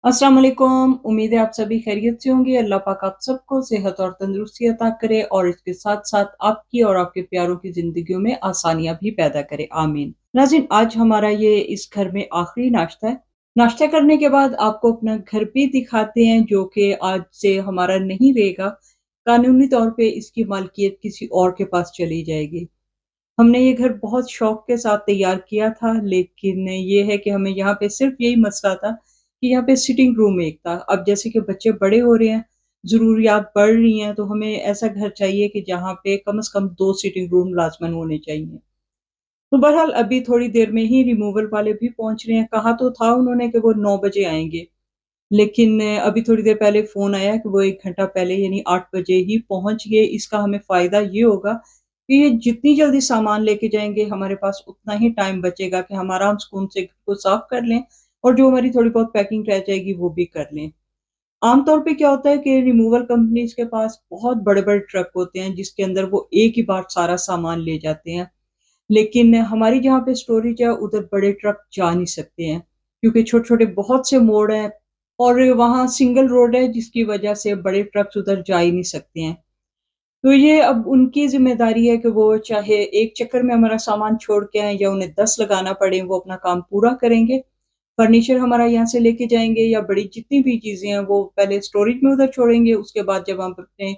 अस्सलाम वालेकुम। उम्मीद है आप सभी खैरियत से होंगे। अल्लाह पाक आप सबको सेहत और तंदुरुस्ती अता करे और इसके साथ साथ आपकी और आपके प्यारों की जिंदगियों में आसानियां भी पैदा करे, आमीन। नाज़रीन, आज हमारा ये इस घर में आखिरी नाश्ता है। नाश्ता करने के बाद आपको अपना घर भी दिखाते हैं जो कि आज से हमारा नहीं रहेगा। कानूनी तौर पे इसकी मालकियत किसी और के पास चली जाएगी। हमने ये घर बहुत शौक के साथ तैयार किया था, लेकिन ये है कि हमें यहाँ पे सिर्फ यही मसला था कि यहाँ पे सिटिंग रूम एक था। अब जैसे कि बच्चे बड़े हो रहे हैं, ज़रूरियात बढ़ रही हैं, तो हमें ऐसा घर चाहिए कि जहाँ पे कम से कम 2 सिटिंग रूम लाज़मन होने चाहिए। तो बहरहाल अभी थोड़ी देर में ही रिमूवल वाले भी पहुँच रहे हैं। कहा तो था उन्होंने कि वो 9 बजे आएँगे, लेकिन अभी थोड़ी देर पहले फ़ोन आया कि वो 1 घंटा पहले यानी 8 बजे ही पहुँच गए। इसका हमें फ़ायदा ये होगा कि ये जितनी जल्दी सामान लेके जाएँगे, हमारे पास उतना ही टाइम बचेगा कि हम आराम सुकून से घर को साफ़ कर लें और जो हमारी थोड़ी बहुत पैकिंग रह जाएगी, वो भी कर लें। आम तौर पे क्या होता है कि रिमूवल कंपनीज़ के पास बहुत बड़े-बड़े ट्रक होते हैं, जिसके अंदर वो एक ही बार सारा सामान ले जाते हैं। लेकिन हमारी जहाँ पे स्टोरेज है, उधर बड़े ट्रक जा नहीं सकते हैं, क्योंकि छोटे-छोटे बहुत से मोड़ हैं और वहाँ सिंगल रोड है, जिसकी वजह से बड़े ट्रक्स उधर जा ही नहीं सकते हैं। तो ये अब उनकी ज़िम्मेदारी है कि वो चाहे एक चक्कर में हमारा सामान छोड़ के आएँ या उन्हें 10 लगाना पड़े, वो अपना काम पूरा करेंगे। फर्नीचर हमारा यहाँ से लेके जाएँगे या बड़ी जितनी भी चीज़ें हैं, वो पहले स्टोरेज में उधर छोड़ेंगे, उसके बाद जब हम अपने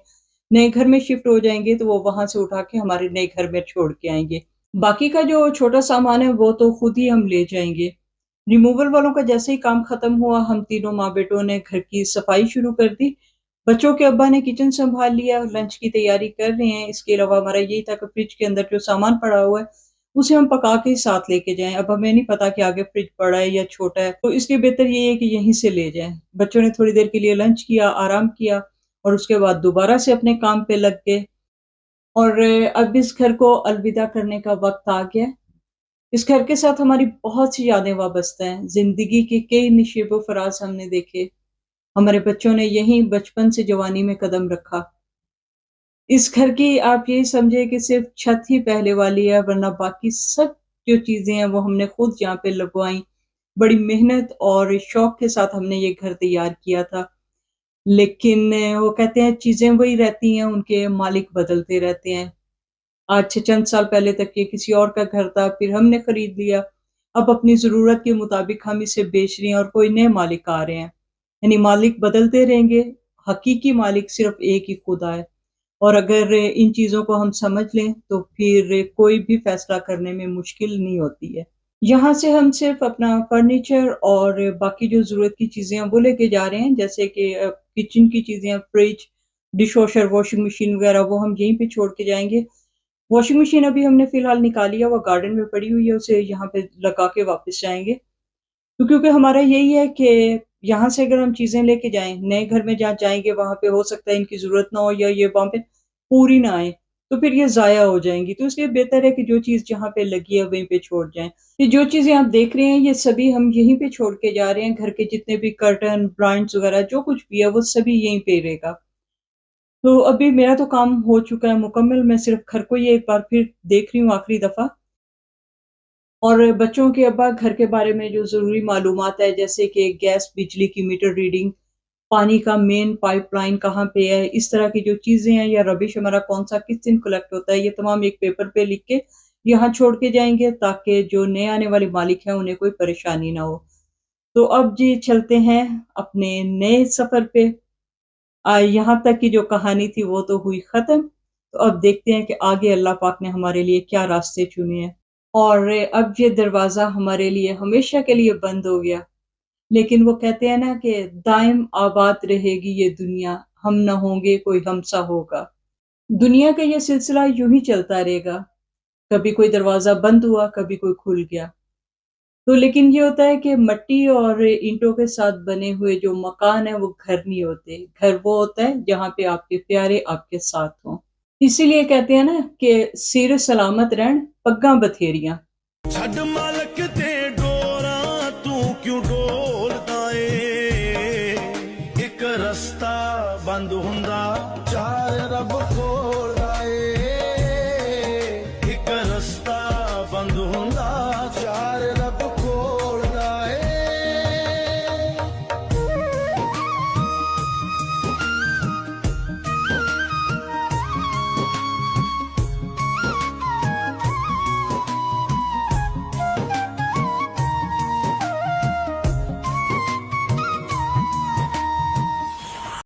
नए घर में शिफ्ट हो जाएँगे, तो वो वहाँ से उठा के हमारे नए घर में छोड़ के आएँगे। बाकी का जो छोटा सामान है, वो तो खुद ही हम ले जाएँगे। रिमूवल वालों का जैसे ही काम खत्म हुआ, हम तीनों माँ-बेटों ने घर की सफाई शुरू कर दी। बच्चों के अब्बा ने किचन सँभाल लिया, लंच की तैयारी कर रहे हैं। इसके अलावा हमारा यही था कि फ्रिज के अंदर जो सामान पड़ा हुआ है, उसे हम पका के ही साथ लेके जाएँ। अब हमें नहीं पता कि आगे फ्रिज बड़ा है या छोटा है, तो इसलिए बेहतर ये है कि यहीं से ले जाएँ। बच्चों ने थोड़ी देर के लिए लंच किया, आराम किया और उसके बाद दोबारा से अपने काम पे लग गए और अब इस घर को अलविदा करने का वक़्त आ गया है। इस घर के साथ हमारी बहुत सी यादें वाबस्ता हैं। ज़िंदगी के कई निशिब-ओ-फराज़ हमने देखे। हमारे बच्चों ने यहीं बचपन से जवानी में कदम रखा। इस घर की आप यही समझिए कि सिर्फ़ छत ही पहले वाली है, वरना बाकी सब जो चीज़ें हैं वो हमने खुद यहाँ पे लगवाई। बड़ी मेहनत और शौक के साथ हमने ये घर तैयार किया था। लेकिन वो कहते हैं चीज़ें वही रहती हैं, उनके मालिक बदलते रहते हैं। आज से चंद साल पहले तक ये किसी और का घर था, फिर हमने खरीद लिया। अब अपनी ज़रूरत के मुताबिक हम इसे बेच रहे हैं और कोई नए मालिक आ रहे हैं। यानी मालिक बदलते रहेंगे, हकीकी मालिक सिर्फ़ एक ही खुदा है। और अगर इन चीज़ों को हम समझ लें, तो फिर कोई भी फ़ैसला करने में मुश्किल नहीं होती है। यहाँ से हम सिर्फ़ अपना फ़र्नीचर और बाकी जो ज़रूरत की चीज़ें हैं, वो लेके जा रहे हैं, जैसे कि किचन की चीज़ें, फ्रिज, डिशवॉशर, वॉशिंग मशीन वग़ैरह, वो हम यहीं पे छोड़ के जाएँगे। वॉशिंग मशीन अभी हमने फ़िलहाल निकाली है, वो गार्डन में पड़ी हुई है, उसे यहाँ पे लगा के वापस जाएँगे। तो क्योंकि हमारा यही है कि यहाँ से अगर हम चीज़ें लेके जाएँ, नए घर में जहाँ जाएँगे वहाँ पे हो सकता है इनकी ज़रूरत ना हो या ये वहाँ पे पूरी ना आए, तो फिर ये ज़ाया हो जाएँगी। तो इसलिए बेहतर है कि जो चीज़ जहाँ पे लगी है वहीं पे छोड़ जाएँ। ये जो चीज़ें आप देख रहे हैं, ये सभी हम यहीं पे छोड़ के जा रहे हैं। घर के जितने भी कर्टन, ब्लाइंड्स वगैरह जो कुछ भी है, वो सभी यहीं पे रहेगा। तो अभी मेरा तो काम हो चुका है मुकम्मल, मैं सिर्फ़ घर को ही एक बार फिर देख रही हूँ आखिरी दफ़ा और बच्चों के अब्बा घर के बारे में जो ज़रूरी मालूमात है, जैसे कि गैस, बिजली की मीटर रीडिंग, पानी का मेन पाइपलाइन कहाँ पे है, इस तरह की जो चीज़ें हैं या रबिश हमारा कौन-सा किस दिन कलेक्ट होता है, ये तमाम एक पेपर पे लिख के यहाँ छोड़ के जाएँगे ताकि जो नए आने वाले मालिक हैं, उन्हें कोई परेशानी ना हो। तो अब जी चलते हैं अपने नए सफ़र पे। यहाँ तक की जो कहानी थी वो तो हुई ख़त्म, तो अब देखते हैं कि आगे अल्लाह पाक ने हमारे लिए क्या रास्ते चुने हैं। और अब ये दरवाज़ा हमारे लिए हमेशा के लिए बंद हो गया। लेकिन वो कहते हैं ना कि दायम आबाद रहेगी ये दुनिया, हम ना होंगे कोई हमसा होगा। दुनिया का ये सिलसिला यूँ ही चलता रहेगा। कभी कोई दरवाज़ा बंद हुआ, कभी कोई खुल गया। तो लेकिन ये होता है कि मिट्टी और ईंटों के साथ बने हुए जो मकान हैं वो घर नहीं होते। घर वो होता है जहाँ पे आपके प्यारे आपके साथ हों। इसीलिए कहते हैं ना कि सिर सलामत रहन पग्गां बथेरियां। ਛੱਡ ਮਾਲਕ ਤੇ ਡੋਰਾਂ ਤੂੰ ਕਿਉਂ ਡੋਲਦਾ ਏ ਇੱਕ ਰਸਤਾ ਬੰਦ ਹੁੰਦਾ ਚਾਰ ਰੱਬ ਕੋਲ